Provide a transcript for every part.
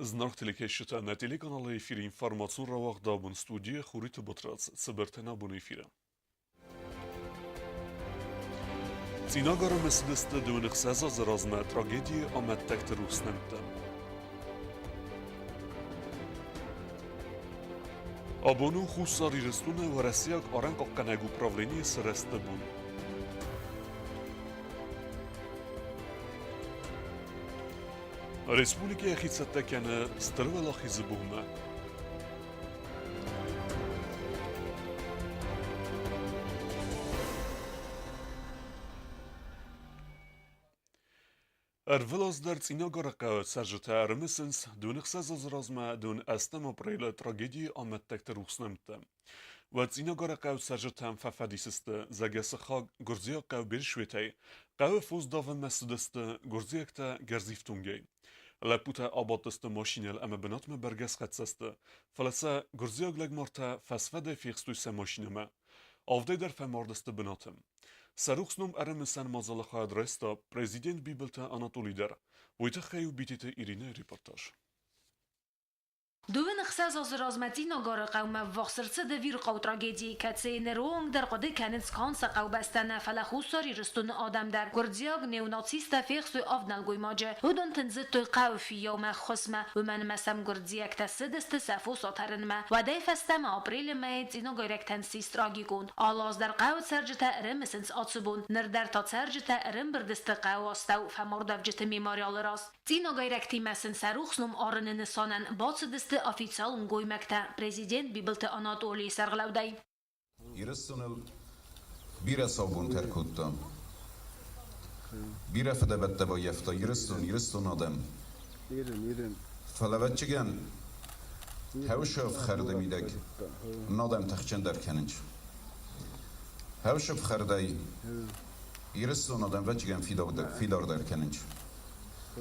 Знак телекешта на телеканале эфир информацион рауагъд Абон студия хурит ботрած цыбертен Абон эфира. Цъинагары мысыдысты дүүнықсаза размъ трагедийы амăттăгты рухс нăмттă. Абону Хуссар Ирыстоны уәрәсейаг арăнхъахъхъăнăг управленийы сырăзты бун. Республикă йăхи цăттtă кăны Стыр Уәлахизы бонмă. Ervilazder Цъинагары сәржіті әрімісінс дөніксіз азыразма дөн әстім апрейлі трагедийы амăттăгты рухс нăмттă. Ва Цъинагары сәржітім фәфәдисісті зәгесі қаг гүрзияк бершветей, фуз давын мысыдысты гүрзиякта герзифтунгей. Ләпута абаттысты машинел әмі бінатмы бәргәс қатсасты, фаласа гүрзияк ләгмарта фәсфәді фиқстуйса машинымы. Avdeyder femardısты binatım. Sarıxsnum erimisən mazalı adresta prezident bibelta Anatolider. Vojta xeyu bitite İrine reportaj. Duvin xsaz az Цъинагары qawma vaqsırtsı da vir qaw tragediyi katseyin roğung der qode kanets kansa qaw bastana fala Hussar Irıstoны adamdar gurdziyag neonacista fexsu avnal goymaje udon tenzit qaw fi yawma khusma ومن مسم gurdziyak tasıdıstı safu satarınma vaday fastama april may Цъинагары tansis tragikun alaz der qaw serjita erimsins atsubun nirdar ta serjita erim birdiste qaw astaw famordavjite memorialras Цъинагары timasin saruxnum arının sanan batsıdiste официалун goymakta prezident bibelta Anatoliy sargılavday. Irıstoны bir hesabun terkuttam. Bir efede bette ba yefta Irıstoны adam. Falavetçigen hevşöf xerdemidek nadam taxçen derkeninç. Hevşöf xerday Irıstoны adam veçigen fidar derkeninç.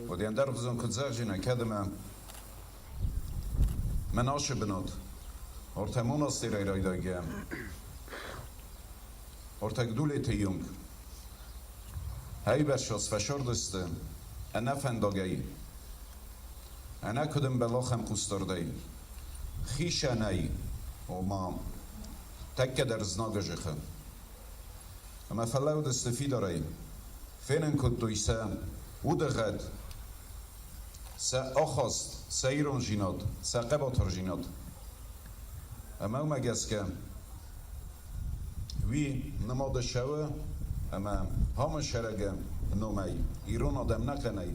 O diyen dervizon kudzajine kedime من آشه بناد ارتمون از تیره رایداگیم ارتک دوله تیونگ هی برشاس فشار دسته انا فنداگی انا کدم بلاخم قستردهی خیش انای و ما تکه در زناگجخه اما فلاو دسته فی داره فینن کد دویسه او دغد سه آخاست سه ایران جیناد سه قباطر جیناد اما او مگس که وی نماد شوه اما همه شرگه نومی ایران آدم نکنه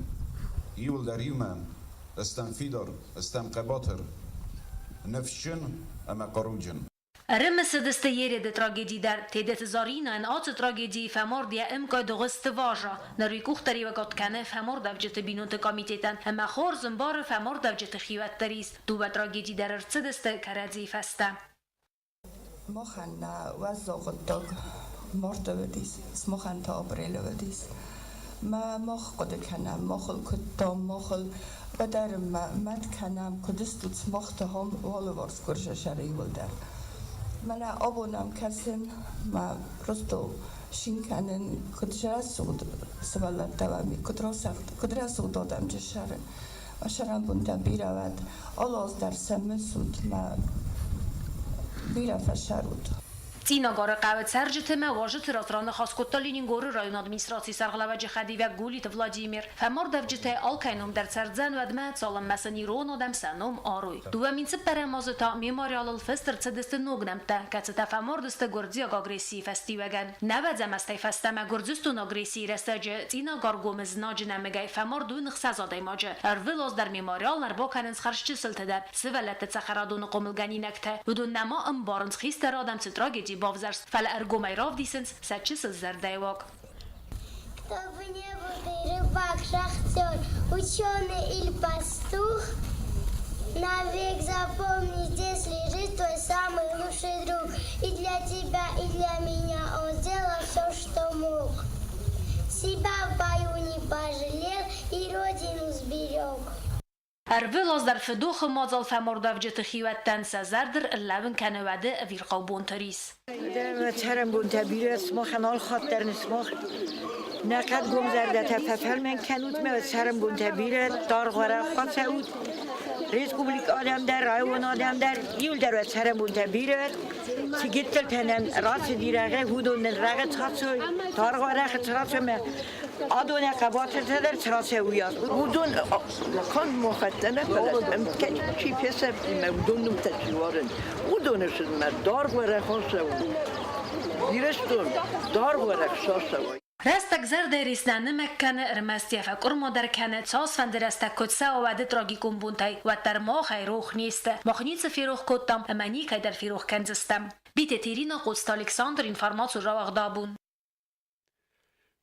ایول در ایومه استم فیدار استم قباطر نفشن اما قروجن Мысыдысты ереді трагедийдар, тедет зарина эн аты трагедии фамордия имка дұғысты важа. Нарый кухтари вагат кәні фамордавжыты бинуты комитетен, әмі хор зымбары фамордавжыты хиваттарис. Дуба трагедийдар ырцыдысты кәрадзи фәсті. Мохан вазоғыттық морда ведис, смохан та апрелі ведис. Моқ қоды кәнам, моқыл күттам, моқыл бәдәрім мәд кәнам, күдістуд смоқты хом валы варс көрші шәрі вылдар. من آبونم کسیم ما پروستو شینکنن کدرت سود سوالات دوامی کدرت سود دادم جشره و شرم بوده بیرود آلاز در سم سود ما بیرفت شرود Цъинагары сәржітімі важыты разраны хаскотта Ленингоры район администрации сарғылаваджы Хадивя Гулит Владимир. Фәмордавджыты алкайном дар цәрдзән вәдмә цалынмасын ирон адам сәнум аруй. Дуа минціп пәрәмазыта мемориалыл фестір цыдысты ногнамта, кәціта фәмордысты гурдзияг агрессии фәстивәгән. Нәвәдзәмәстай фәстәмә гурдзыстун агрессии рәсәджі Цъинагар гомыз наджынәмігәй фәморду нықсазадай мажы. Әрвилоз дар мемориаллар боканын сқаршчы сылтыдар. Сывәләтті цәхарадуны қомылганинәкті. Удун нәма ымбарынс хистер адам трагедии бавзарс, фәлі әргомай равдисінс, сәтчісіз зәрдайвак. Кто бы не был ты рыбак, шахтер, ученый или пастух, навек запомни, здесь лежит твой самый лучший друг. И для тебя, и для меня он сделал все, что мог. Себя в бою не пожалел и родину сберег. Ervilas der fedوخ مازال فمردافجت خیوتن سزردر اللبن کنواده ویرقو بونتریس. در چرم بونتبیرس ما خنال خاطر نسمخ نقد گم زرده تفل من کنوت من سرم بون تبیره دار غره خواست سعود Республика آدم در رایون آدم در یول در سرم بون تبیره سیگیتل تنم راست دیرگه هودون رگه تاسوی دار غره خطراسو من آدونه قباط تدر تراسه ویاس هودون کن مختنه بلد ممکن چی پسر هودون نمتجوارن هودونشون من دار غره خواست دار غره خواست Restag zerderisnani mekkani irmastiefa kurmodar kane tsosfan restag kotsa ovadi tragikum buntai watar mohay ruh niste mohnitsa firuh kottam amani kaydar firuh kanzistam bite tirina qost Alexander informacion rauagъд Абон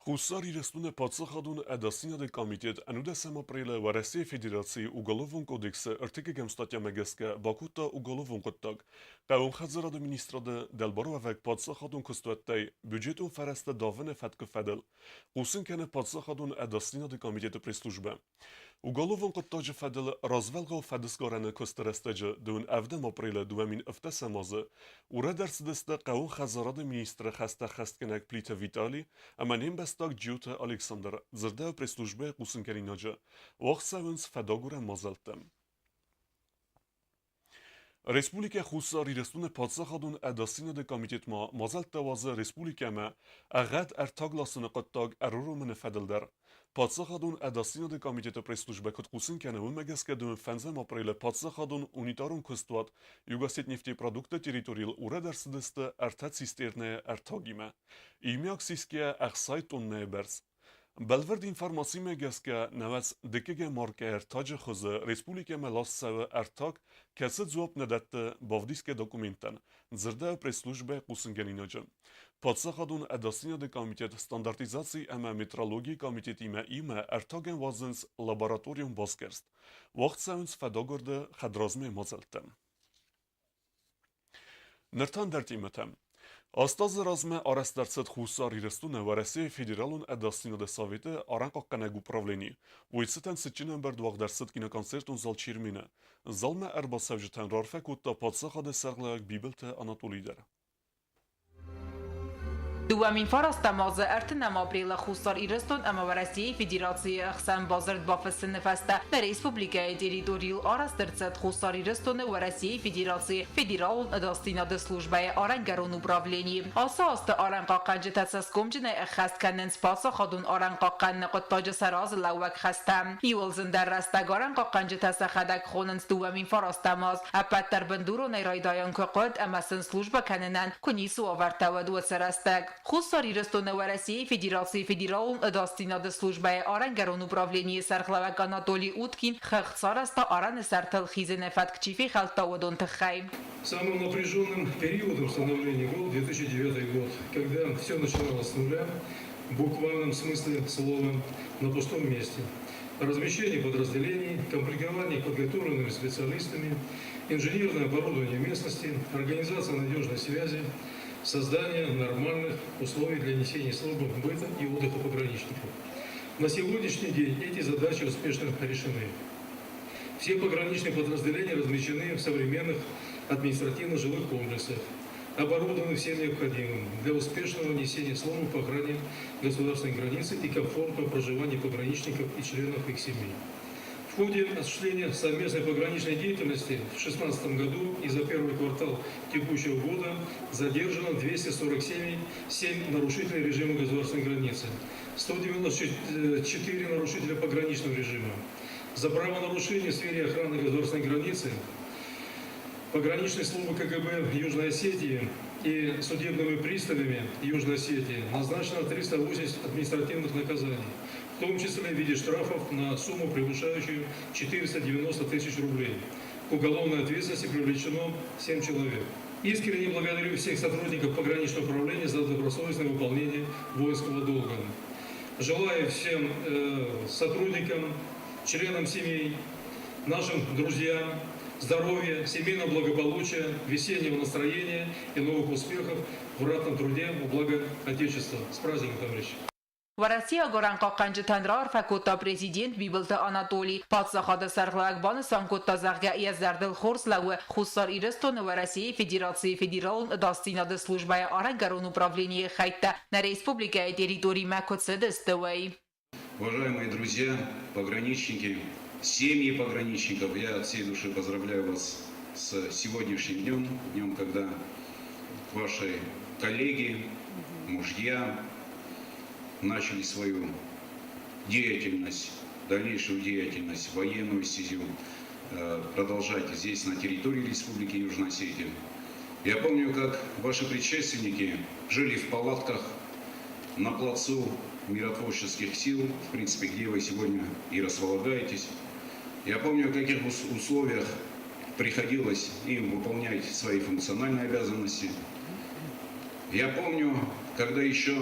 Хуссар Ирыстоны подсахадун адасина комитет ануда самопреле в России Федерации уголовного кодекса артикегем статья мегеска бакута уголовный кодтаг каун хазарада министрада делбаровек подсахадун кустуаттай бюджетун фараста даване фатка фадел хусин кане подсахадун адасина комитета пресс-служба уголовный кодтаг фадел развелгал фадисгараны костарастаджа дун авдам апреля дуамин автосамазы ура дарсидеста каун хазарада министра хаста хасткенак плита Витали аманим так Джута Александр зердав пресс-службе Кусынкаринаджа вахсавынс фадагура мазалтам. Республикъ Хуссар Ирыстоны подсахадун адасина комитет ма мазалта вазы Республикъ ма агъд артагласыны каттаг арурумыны фадылдар. Подсахадун адасина комитета пресс-службе кот Кусынканы вымагескадун фанзам апреля подсахадун унитарун кустуат югасет нефтепродукта территориал урадарсыдысты артат цистерне артагима. Имяк сиския ахсайтунне берс. Belverd informacji megeska nawet dykege marke ertaje xızı Respublika Melassağı ertak kesit cevap nedattı bavdiske dokumentan zırda press-службе Кусынкаринажа. Подсахадун адасина комитет standartizacji ama metrologi komiteti ma ima ertagen vazins laboratorium baskerst. Вақт сауns fadagorda xadrazme mazaltam. Nırtan dertimetem. Astaz razmă arăstarțăt Хуссар Ирыстоны в России Федералун адасина Советы арăнхъахъхъăнăг управленийы. Уйцытан сычынын бір дуағдарсыт киноконцертун зал чирмина. Залма әрбасавжытан рарфа кутта подсахады сарғлаяк бибілті Анатолийдер. دوامین فراست مازه ارتنم آبریل خوستار ایرستون اما ورسیه فدراسی اخسان بازرد بافس نفسته در ریسپوبلیکای تریتوریل آرسترцет خوستار ایرستون ورسیه فدراسی فدرال اداستیناد службає арăнхъахъхъăнăг управленийы. Асаст арăнхъахъхъăнج тасаскомжне اخست کنن سپاسا خودون арăнхъахъхъхъăнăг قطاج سراز لوک خستم. یولزن در رستگ арăнхъахъхъăنج تسخدک خونن دوامین فراست ماز اپتر بندورو نیرایدایان که قد امسن служба کننن کنیسو آورتود و سرستگ. Хуссар Ирыстоны в России Федерации Федерал дастинады службае арăнхъахъхъăнăg управленийы сархлавак Анатолий Уткин хăхцараста араны сартыл хизене фаткчифи халтауадон тăххай. Самым напряженным периодом становления был 2009 год, когда все начиналось с нуля, в буквальном смысле слова, на пустом месте. Размещение подразделений, комплектование подготовленными специалистами, инженерное оборудование местности, организация надежной связи, создание нормальных условий для несения службы быта и отдыха пограничников. На сегодняшний день эти задачи успешно решены. Все пограничные подразделения размещены в современных административно-жилых комплексах, оборудованы всем необходимым для успешного несения службы по охране государственной границы и комфортного проживания пограничников и членов их семей. В ходе осуществления совместной пограничной деятельности в 2016 году и за первый квартал текущего года задержано 247 нарушителей режима государственной границы, 194 нарушителя пограничного режима. За правонарушение в сфере охраны государственной границы пограничной службы КГБ Южной Осетии и судебными приставами Южной Осетии назначено 380 административных наказаний, в том числе в виде штрафов на сумму, превышающую 490 тысяч рублей. К уголовной ответственности привлечено 7 человек. Искренне благодарю всех сотрудников пограничного управления за добросовестное выполнение воинского долга. Желаю всем сотрудникам, членам семей, нашим друзьям здоровья, семейного благополучия, весеннего настроения и новых успехов в ратном труде во благо Отечества. С праздником, товарищи! Уەرەسەیag арەنхъахъхъəնջը фәкутта президент Бибылты Анатолий. Պատսախադը սարղլակբանը սանկոտта զաղգայը զարդել խորսլավը Хуссар Ирыстоны России Федерации федералын դաստինադը службая арəնգարոն управленийы խայտտը на Республикăyə территории мысыдысты. Уважаемые друзья, пограничники, семьи пограничников, я от всей души поздравляю вас с сегодняшним днем, когда ваши коллеги, мужья начали свою деятельность, дальнейшую деятельность, военную стезю продолжать здесь, на территории Республики Южной Осетии. Я помню, как ваши предшественники жили в палатках на плацу миротворческих сил, в принципе, где вы сегодня и располагаетесь. Я помню, в каких условиях приходилось им выполнять свои функциональные обязанности. Я помню, когда еще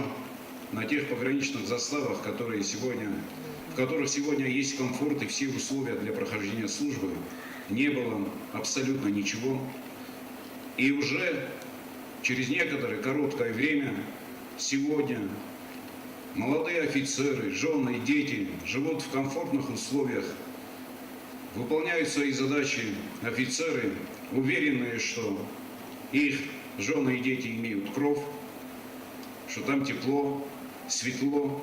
на тех пограничных заставах, в которых сегодня есть комфорт и все условия для прохождения службы, не было абсолютно ничего. И уже через некоторое короткое время сегодня молодые офицеры, жены и дети живут в комфортных условиях, выполняют свои задачи офицеры, уверенные, что их жены и дети имеют кров, что там тепло, светло.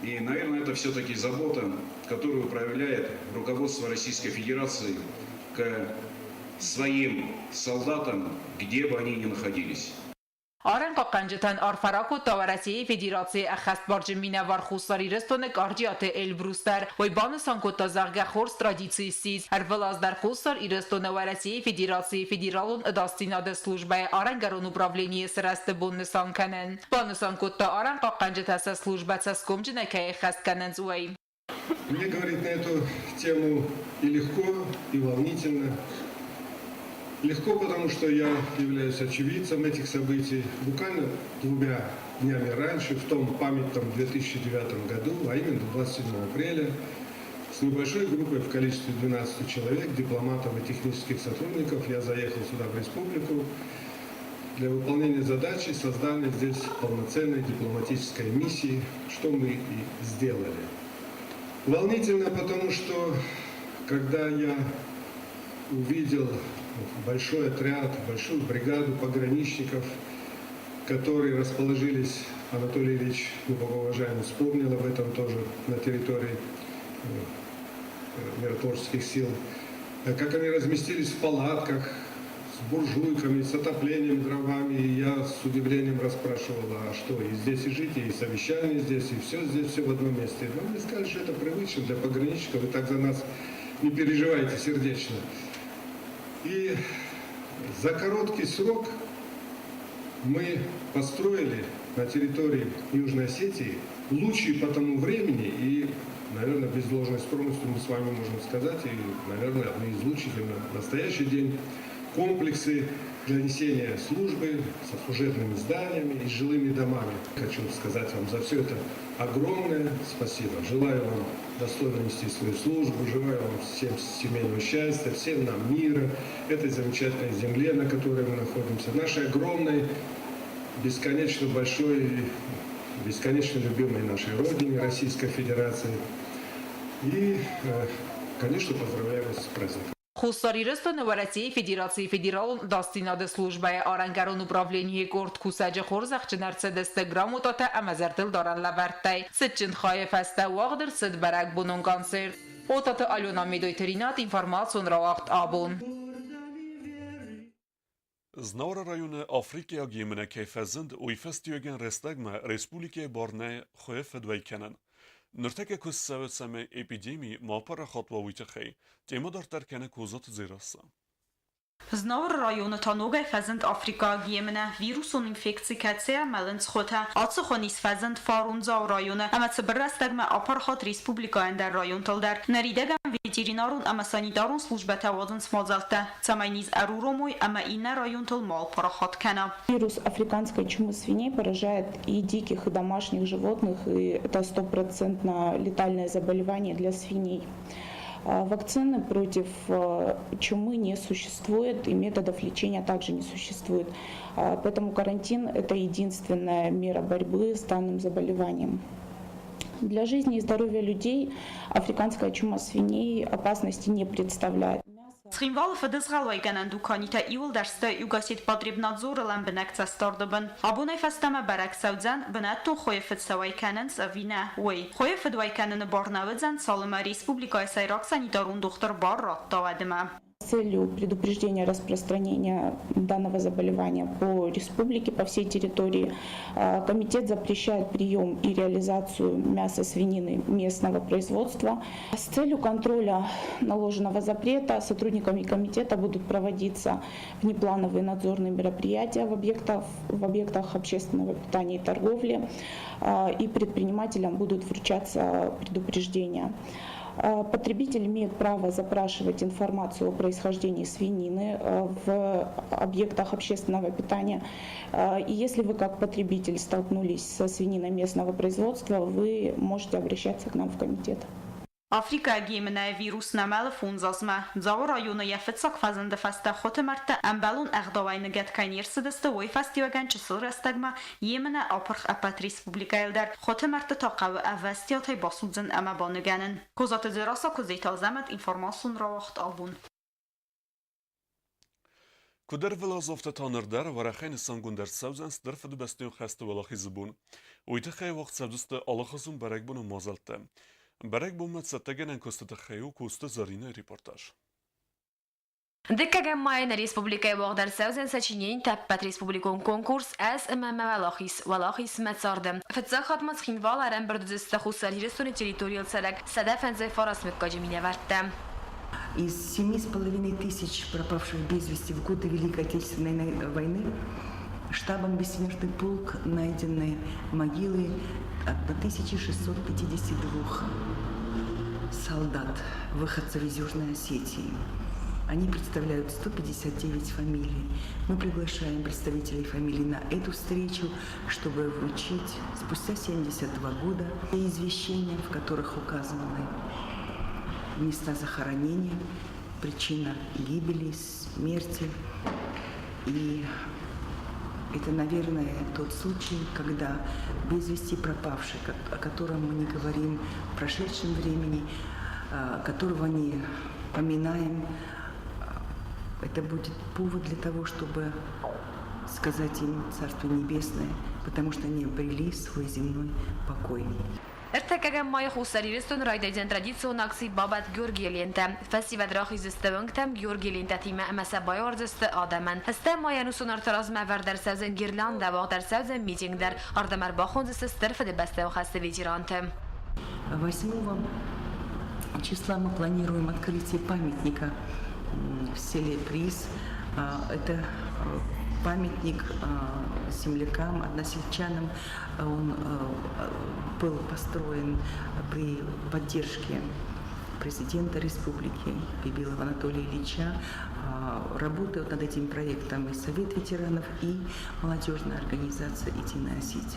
И, наверное, это все-таки забота, которую проявляет руководство Российской Федерации к своим солдатам, где бы они ни находились. Արəնխъախqənջըтən արվարակոտը России Федерации əxəst barcımminə var Хуссар Ирыстоны qarciatı Elbruslar. Oy banı sankotda zağgə xors tradisiysiz.Ərvəlazlar Хуссар Ирыстоны России Федерации федералın dastinadı службaya арəнгарон управленийы сырəzты bонмə sankənən. Banı sankotda arənxъахqənջətəsə службəцə скомджынəkəyə xəstkənən züvəy. Мне говорить на эту тему и легко, и волнительно. Легко, потому что я являюсь очевидцем этих событий. Буквально 2 днями раньше, в том памятном 2009 году, а именно 27 апреля, с небольшой группой в количестве 12 человек, дипломатов и технических сотрудников, я заехал сюда, в республику, для выполнения задачи создания здесь полноценной дипломатической миссии, что мы и сделали. Волнительно, потому что, когда я увидел большой отряд, большую бригаду пограничников, которые расположились, Анатолий Ильич, уважаемый, вспомнил об этом тоже на территории миротворческих сил, как они разместились в палатках с буржуйками, с отоплением, дровами, и я с удивлением расспрашивал, а что, и здесь и жить, и совещание здесь, и все здесь, все в одном месте. Но мне сказали, что это привычно для пограничников, вы так за нас не переживайте сердечно. И за короткий срок мы построили на территории Южной Осетии лучшие по тому времени и, наверное, без ложной скромности мы с вами можем сказать, и, наверное, одни из лучших и на настоящий день комплексы для несения службы со служебными зданиями и жилыми домами. Хочу сказать вам за все это огромное спасибо. Желаю вам достойно нести свою службу, желаю вам всем семейного счастья, всем нам мира, этой замечательной земле, на которой мы находимся, нашей огромной, бесконечно большой, бесконечно любимой нашей родине, Российской Федерации. И, конечно, поздравляю вас с праздником. Хуссар Ирыстоны России Федерации федералın dastinadı службaya arəngərон upravleniyy kort kusacı xorzaqçı nərçədəstə gramotata əməzərtil daran ləvərttəy. Sıçın xayəf əstə vağdır sıd bərək bunun konser. Otatı Alyona Medojterinat Информацион rauagъд Абон. Znavra rayonu Afrikaya gemine keyfezend u ifestiyogen restagma Республикăyə Borne xoye fedveykenin. Nırteke kussavetsame epidemii mapara xatwavitxey. Темадар теркene kuzat zirasa. Znavr rayonu tanogay fezend Afrika giemine virusun infeksikatsia melens xota atsxonis fezend farunza rayonu ametsbrastagma aparxat Республикăн der rayon taldar naridegan veterinarun ama sanitarun slujbata wadın smazalta tsamayniz aruromoy ama inna rayon tal mal paraxat kana. Вирус африканской чумы свиней поражает и диких, и домашних животных, и это 100% летальное заболевание для свиней. Вакцины против чумы не существует, и методов лечения также не существует. Поэтому карантин – это единственная мера борьбы с данным заболеванием. Для жизни и здоровья людей африканская чума свиней опасности не представляет. Schimval fëdëzgalloj gënën dukani të iull dërste ju gasit patribnadzorë lën bënek të stardëbën. Abon e festame barek saudzen bënet të khoje fëtsawaj kanën së vina uaj. Khoje fëdwaj kanën në barna vëdzen salëma Республика Сайрак санитарун доктор бар ратта вәдіме. С целью предупреждения распространения данного заболевания по республике, по всей территории, комитет запрещает прием и реализацию мяса свинины местного производства. С целью контроля наложенного запрета сотрудниками комитета будут проводиться внеплановые надзорные мероприятия в объектах общественного питания и торговли, и предпринимателям будут вручаться предупреждения. Потребитель имеет право запрашивать информацию о происхождении свинины в объектах общественного питания. И если вы как потребитель столкнулись со свининой местного производства, вы можете обращаться к нам в комитет. Afrika gemine virus namel funzasma. Zavor rayonu yefetsak fazende feste xotemerte embelun eğdavayını getkayn yersidiste oy festivagan çısıl restagma yemine apırx apat Республика elder xotemerte taqav evestiyatay basudzin ama banıganin. Kozatı zirasa kuzeyta zemet Информацион rauagъд Абон. Кудер вилазовта танырдар варахайн сангундер савзан стыр фдбастын Хуссар Ирыстоны бун. Ойты хай вaqt savdusты алахызун барак bunu mazaltı. Барак бонмъ цъттъ генен костата хаю коста зарина репортаж. Деккеген майын Республикăй вaqdar сәузен сочинень тәппәт Республикон конкурс әс әмәмә Уәлахиз мәтсарды. Фетзах хатмас хинвал арен бірдізісті Хуссар Ирыстоны территориал сәрәк сәдәфәнзай фарас мүккажымине вәртті. Из 7,5 тысяч пропавших без вести в годы Великой Отечественной войны штабом Бессмертный полк найдены могилы 1652 солдат, выходцев из Южной Осетии. Они представляют 159 фамилий. Мы приглашаем представителей фамилий на эту встречу, чтобы вручить спустя 72 года извещения, в которых указаны места захоронения, причина гибели, смерти. И это, наверное, тот случай, когда без вести пропавший, о котором мы не говорим в прошедшем времени, которого не поминаем, это будет повод для того, чтобы сказать им Царство Небесное, потому что они обрели свой земной покой. Ertekegen maya Хуссар Ирыстоны raydaydan traditsiyon aksi babat görgelente. Festival rauagъd öngtem görgelente time emese bayarzıstı adaman. Este maya nusunar razmă verdar sevzen girlanda vaqdar sevzen mitingler ardamer baxonzısı Стыр фдбастын xasta ветеранты. 8 числа мы планируем открытие памятника в селе Приз. Это памятник землякам, односельчанам. Он был построен при поддержке президента республики Бибилова Анатолия Ильича. Работают над этим проектом и Совет ветеранов, и молодежная организация «Единая сеть».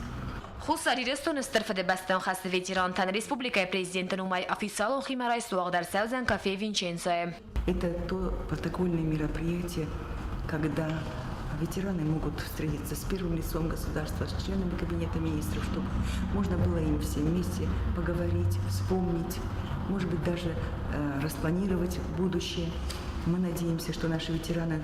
Хуссар Ирыстоны Стыр фдбастын xasta ветерантан Республикăй президентын умай официалон химарайс вaqdar sevzen кафе Винченцоe. Это то протокольное мероприятие, когда ветераны могут встретиться с первым лицом государства, с членами кабинета министров, чтобы можно было им все вместе поговорить, вспомнить, может быть, даже распланировать будущее. Мы надеемся, что наши ветераны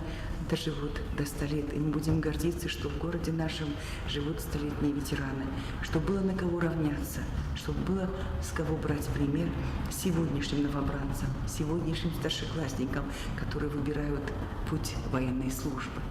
доживут до 100 лет, и мы будем гордиться, что в городе нашем живут 100-летние ветераны, чтобы было на кого равняться, чтобы было с кого брать пример сегодняшним новобранцам, сегодняшним старшеклассникам, которые выбирают путь военной службы.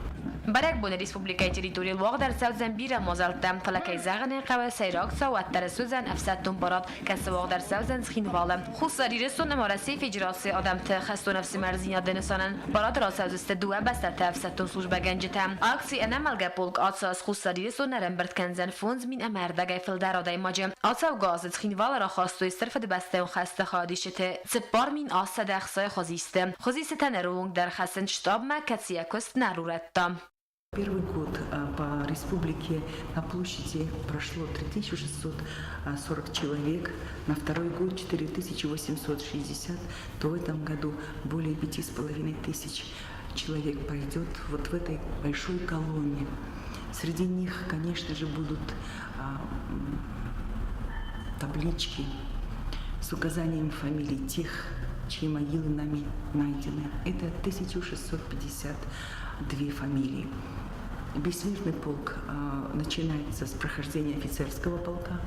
Barek bun Республикăй территориал вaqdar sevzen bira mazaltam falakay zagane qawa sayrak sawattar sözən afsatun barat kəsə vaqdar sevzen xinvala. Хуссар Ирыстоны marasi federasiya adamtı xəsto nefsi merzinya denisanan barat rasazüste duə bəstətə afsatun slujba gəncitam. Aksi enemelge polk atsas Хуссар Ирыстоны rembert kenzen fonds min emerdagay fildaradai majı. Atsav gazet xinvala ra xasto Стыр fdbastın xəstə xadişete цепар min asada xsay xaziste. Xaziste nerung dar xasen shtab ma katsiya kost naruretta. Первый год по республике на площади прошло 3640 человек, на второй год 4860, то в этом году более 5500 человек пойдет вот в этой большой колонне. Среди них, конечно же, будут таблички с указанием фамилий тех, чьи могилы нами найдены. Это 1652 фамилии. Бессмертный полк начинается с прохождения офицерского полка,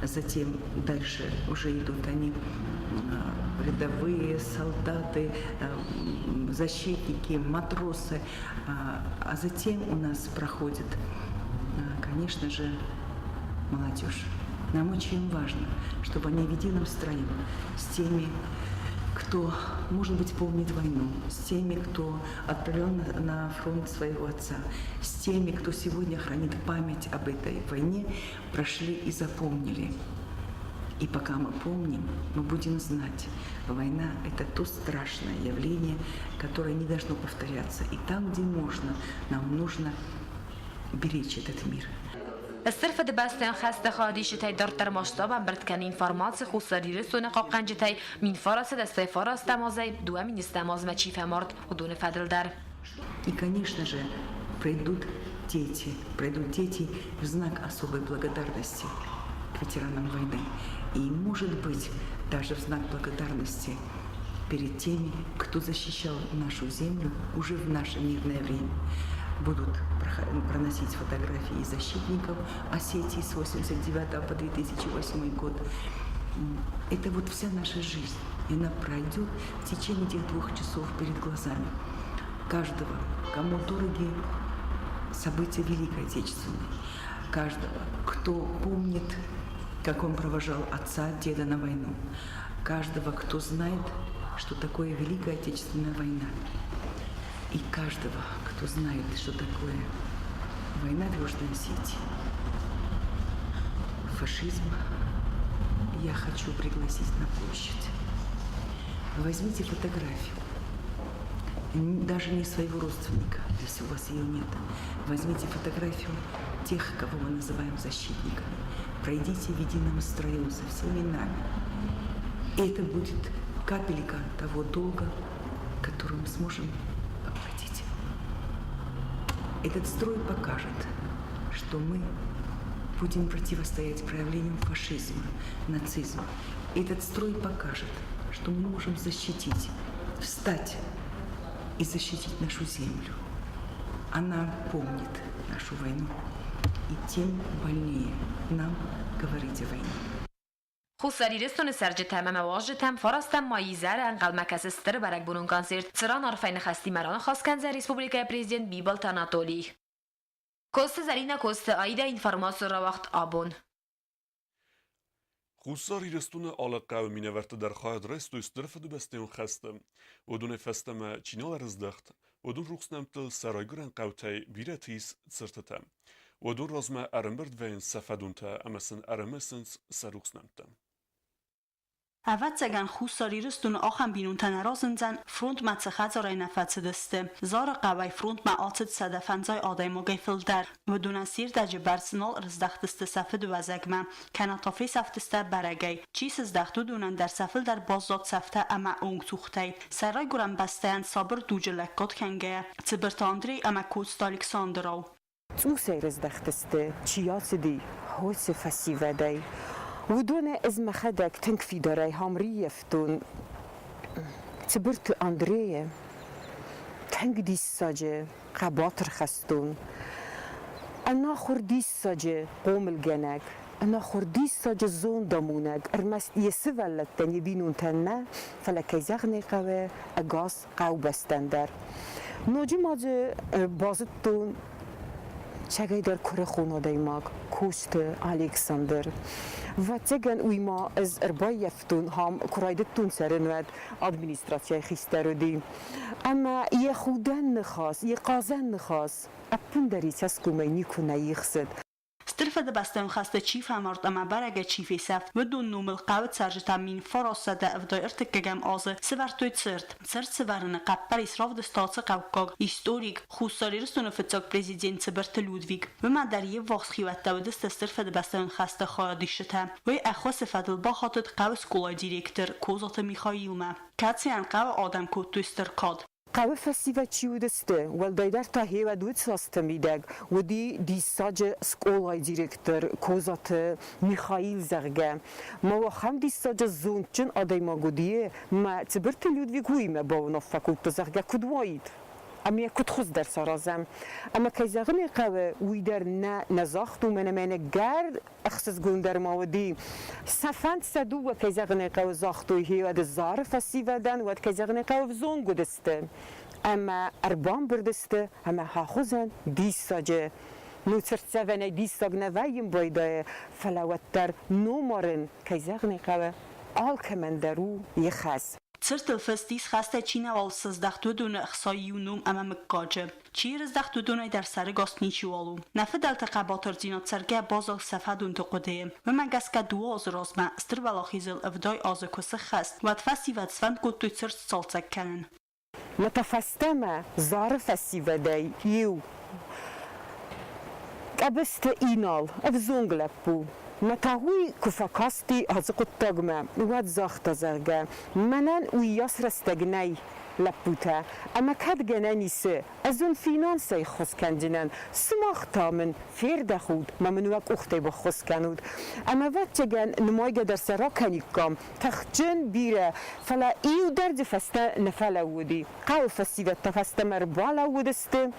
затем дальше уже идут они рядовые, солдаты, защитники, матросы, а затем у нас проходит, конечно же, молодежь. Нам очень важно, чтобы они в едином строю с теми, кто, может быть, помнит войну, с теми, кто отправлен на фронт своего отца, с теми, кто сегодня хранит память об этой войне, прошли и запомнили. И пока мы помним, мы будем знать, война – это то страшное явление, которое не должно повторяться. И там, где можно, нам нужно беречь этот мир. الصرف دبستن خسته خادیشتای دارتر ماشتابم برد اینفارماسی خوصر ایرستونه قاقنجتای من فارس دسته فارس تمازای دوامین استماز مچیف مرد و دون فدل در. И, конечно же, пройдут дети в знак особой благодарности к ветеранам войны. И, может быть, даже в знак благодарности перед теми, кто защищал нашу землю уже в наше мирное время. Будут проносить фотографии защитников Осетии с 1989 по 2008 год. Это вот вся наша жизнь. И она пройдет в течение этих 2 часов перед глазами каждого, кому дороги события Великой Отечественной. Каждого, кто помнит, как он провожал отца, деда на войну. Каждого, кто знает, что такое Великая Отечественная война. И каждого, кто знает, что такое война в Южной Осетии, фашизм, я хочу пригласить на площадь. Возьмите фотографию, даже не своего родственника, если у вас ее нет. Возьмите фотографию тех, кого мы называем защитниками. Пройдите в едином строю со всеми нами. И это будет капелька того долга, который мы сможем оплатить. Этот строй покажет, что мы будем противостоять проявлениям фашизма, нацизма. Этот строй покажет, что мы можем защитить, встать и защитить нашу землю. Она помнит нашу войну, и тем больнее нам говорить о войне. Хуссар Ирыстоны сرجتم مواجهتم فراستم ماییزر انقل مکس استر برک بونون کانسرت سران عرفین خستی مران خواست کنز ریسپوبلیکای پریزیدنت بیبال تاناتولی کوست زرینه کوست آیده اینفارماسیون رواگъд Абон. Хуссар Ирыстоны алакка миневерте در خواهد رست و استرف دو بستیون خستم و دون فستم چینال رزدخت و دون رخس نمттăл سرایگرن قوتای بیرتیس цăттăтăm و دون размă арăнбырд вейн сафадунта амасın арăмысынс сарухс нăмттăm. Ավացական Хуссар Իրыстоны ախան բինունտան ռոզնցան ֆրոնտ մացխածորայ նաֆացդստը զորը qavay ֆրոնտ մաացդ սադաֆանzay ադայմոգay ֆիլդար վդունասիր դաջը բարսնալ ռզդախտստը սաֆդ վազակմա կանատոֆի սաֆտստը բարագay չիս զդախտու դունան դար սաֆիլդար բոզոտ սաֆտա ամա ունգցուխտay սարայ գուրան բաստայան սաբր դուջլակոտ քանգա ծբրտանդրի ամա կուց Ալեքսանդրով Цусай рздахтысты, чияцыды, хосе фасивадай. Удоне из махадак тынкфидарай хамриевтун. Цыбырты Андрея, тынгдис саджи, қабатыр хастун. Ана хурдис саджи, قومل генек. Ана хурдис саджи зон дамунек. Эрмас يسفلتن يبينون تنه، فلكي زغني قوي, اغاز قو بستندر. نوجي ماجي بازتون چگای در کره خونادای ماگ کوست الکساندر و چگن اویما از اربای یفتون هم کرایدتون سرنود ادمینستراسیای خیسترودی اما یه خودن نخواست یه قازن نخواست اپون داری چسکومی نیکونه یخصد Ստրֆը դբաստեն խաստը չիֆ համարտ ամա բարագը չիֆի սավ վդուն նումլ qavt սարժտամին ֆորոսada վդոյ ըրտկգամ ազը սվարտոյ ծրտ սվարնը qapar իսրով դստացը qavqog историк Хуссар Ирыстоны ֆծոկ պրեզիդենտ Սբրտ Լուդվիգ վմադարիև վախսխիվատտա վդստը ստրֆը դբաստեն խաստը խոադիշտա վայ ախոսը ֆադլ բախատդ qavs կոլա դիրեկտոր Կոզոտը Միխայիլմա կացիան qava adam կոտուստր կոդ قوی فسیو چیو دسته ولدای در تا هیو دوت ساست میدگ و دی ساج سکولای دیرکتر کوزات میخائیل زرگه ما و خم دی ساج زونچن آدای ما گودیه ما تبرت لودویگوی ما با نفکوت زرگه کدوایید اما کد خوز در سرازم اما که زغنی قوی وی در نزاخت و من گرد اخصاص گندر ماودی سفند سدو و که زغنی قوی زاختوی هیو د زار فسیو دن و که زغنی قوی زونگو دسته اما اربان بردسته اما هاخوزن دیساجه نوترسه و نه دیساگ نویم بایده فلاوت در نومارن که زغنی قوی آل کمندرو یخز Църтъл фестис хаста чинавал създахтудун хсайюнум ама мъккаджа. Чи раздахтудунай дар сари гостничуалу. Нафидал тақабатързина църге базал сафадун тақудеем. Вымагаска дуаз размә Стыр Уәлахизы авдай азы көсі хаст. Вад фасиват сван куттуй църт салцак кәнін. متفستمه زار فسیو دی یو قبست اینال افزونگلک بو متاهوی کفاکاستی از قطعگمه واد زاخت زرگه منن ویاس رستگنی لپوته اما کد گنانیسه از اون فینانسی خسکندینن سماختا من فرد خود ممنوعک اختی با خسکنود اما وقت چگن نمایگه در سرا کنیکم تخجن بیره فلا ایو درد فسته نفله ودی قو فسیوت تفسته مرباله ودسته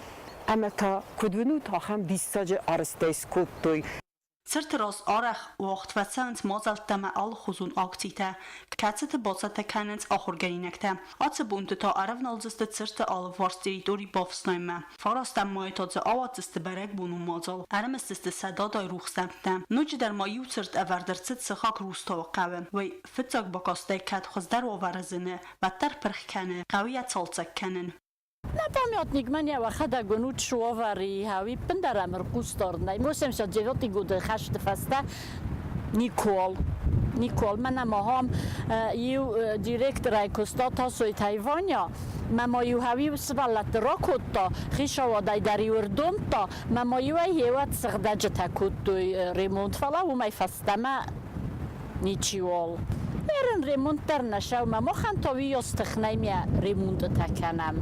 اما تا کدونو تا هم دیستاج آرسته اسکوت دوی Църт раз арах вақт вацанц мазалтама ал хузун акцита кацат бацата канец ахорганинакта аца бунтта аравналзыста църт ал варс территорий бафснайма фарастам майтадза аватсты барак буну мазал арамстысты сададай рухсамта нуч дар маю църт авардырцыт сахак рустава қавы вай фитсак бакастай кат хыздар оваразыны баттар пырхканы қавият салцак канын Na pamiętnik mnie wachada gonut szłowari hawi pendara merkustor na musem się 9 gody haszte fasta Nikol mana moham ju dyrektora kostata soj Tajwania mamo ju hawi swalat rokotto hishawa dai dari urdonto mamo ju jewat srdajta takuttu remont fala u mai fastama nichiol Eren remontar nashau mamo khantovi yostakhnaymi remont takanam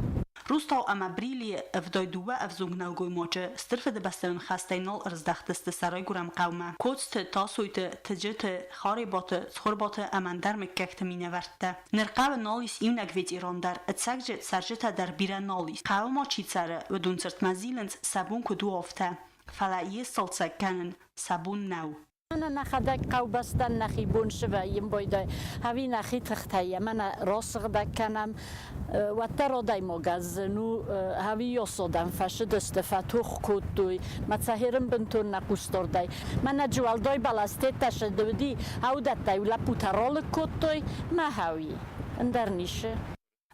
روستا اما بریلی افدای دوه افزونگناو گوی موچه سترف ده بستن خستینال ارزدختست سرای گورم قومه کوست تاسویت تجت خاربات سخوربات امندر مککت مینه ورده نرقاو نالیس ایونگ وید ایران در اتساگجت سرجت در بیره نالیس قاو ما چید سره و دونسرت مزیلنز سبون کدو آفته فلعیه سالسک کنن سبون نو أنا نخدك قوبستن نخي بونشوا يمبويدا هاوي نخي تختايا منا راسغدا كنم وترى داي مغازنو هاوي يوسودن فشدست فتوخ كوتوي متسهرم بنتون نقوستور داي منا جوال داي بالاستيتا شدودي هاودتاي ولا بوتارول كوتوي ما هاوي اندرنيشه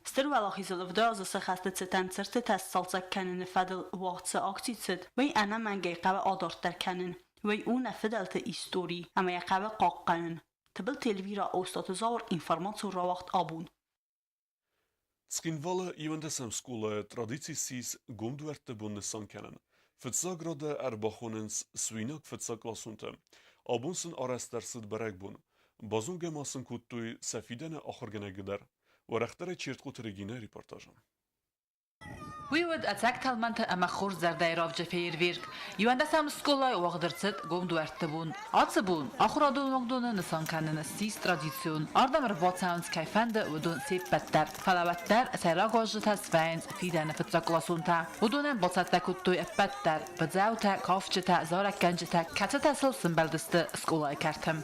Стыр Уәлахизы вдазы сахасты цитан цырты тас салцак кәнін фадыл вағытсы акцицид вай ана мәнгей қавы адорттар кәнін وی اون فدالت ایستوری اما یقابه قاقنن تبل تلویرا اوستات زور інформацион рауагъд Абон Цъинагары ивандесам скула традиций сис гумдуерте буннесан кенен. Фитсаграда арбахонens свинак фитсакласунte. Абонсын арастерсид барак бун. Базунге масын куттуй сафидene ахыргene gider. ورختر چیرتقوت رگینه ریپورتاژم. ویود اتاک تلمنت اما خورد زردای راوجه فیر ویرک. یواندسام سکولای وقدرتد گمدوارت بون. آتس بون. آخر آدون مقدونه نسان کنن سیس ترادیسیون. آردم ربات ساونز کیفنده ودون سیب بدتر. فلاوتتر سیراگاجه تسوینز فیدن فتراکلاسونتا. ودونن باتت کتوی بدتر. بدزاوتا کافچتا زارک گنجتا کتا تسل سنبلدسته سکولای کرتم.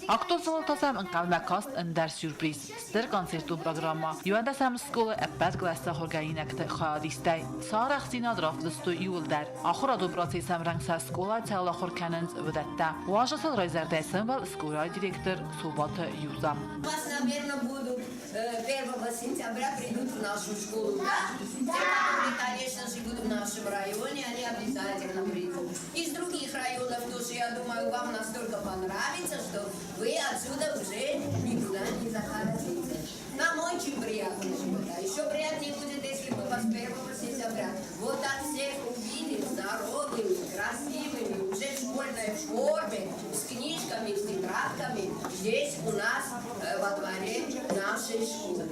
Актосал тасам инқавмакаст дар сюрприз стыр концертун программа юандасам скола эппат гласса хоргаинакты хаадистай сарах синад рафдысту юлдар ахура до процессам рангса скола цала хорканенс выдатта важасал райзардай символ скола директор Суббота Юзам. Вас, наверное, будут 1 сентября придут в нашу школу, да? Те, которые, конечно же, будут в нашем районе, они обязательно придут. Из других районов тоже, я думаю, вам настолько понравится, что вы отсюда уже никуда не захотите. Нам очень приятно живет. А еще приятнее будет, если мы 1 сентября. Вот от всех увидим здоровыми, красивыми, уже школьной форме, с книжками, с тетрадками, здесь у нас во дворе нашей школы.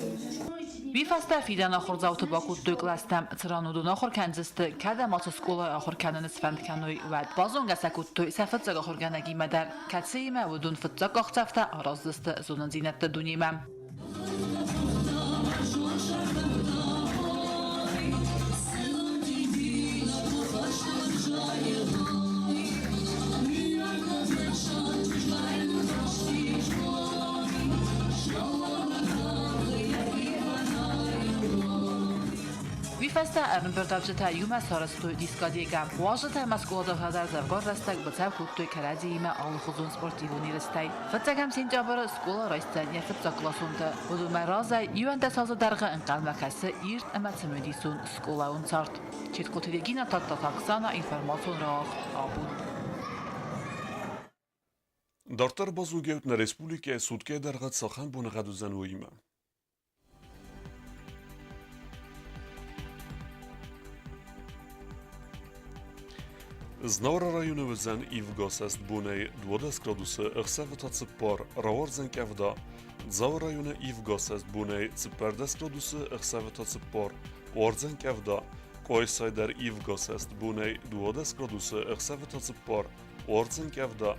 Vifasta fidan axor zavtı bakut döklastam tıranudu naxor kanzıstı kadam skola axor kanını sfand kanoy və bazon gasakuttu safat axor ganagi madar katseyma və dun fıtzaq axtafta arazdısты zonun zinətdə dunimam. Vifasta arnberdavjata yuma sırăzty diskoteka. Wajta maskolada hadar zavgar rastak bıçaq kuttu karadiyime alıxuzun sportivuni rastay. Fıtzaqam sentyabr skola raystan yafıtzaqlasunda. Budu maraza yuanda sazı darğı inqalmakası irt amatsmödisun skola unsart. Çetkotelegina tattaksana Информацион rauagъд Абон. Дартар базугевт на Республикë судке даргат сахан бунагadu zanuyma. Znora rayonimizdan ivgosast bunay 20 gradusi iqsavitasi por rawarzen kavda. Zav rayoni ivgosast bunay 14 gradusi iqsavitasi por warzen kavda. Qoysaydar ivgosast bunay 20 gradusi iqsavitasi por warzen kavda.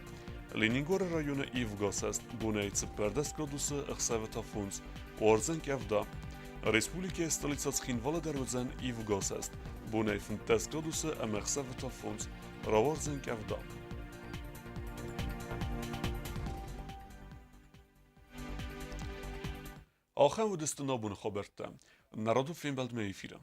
Leningor rayoni ivgosast bunay 14 gradusi iqsavitafuns warzen kavda. Республикë столица Цъинагары дарвзан ивгосast bunay 15 gradusi iqsavitafuns rawarzen kavda. آخر ودستنا بون خبرتا نرادو فیلم بلد می ایفیرم.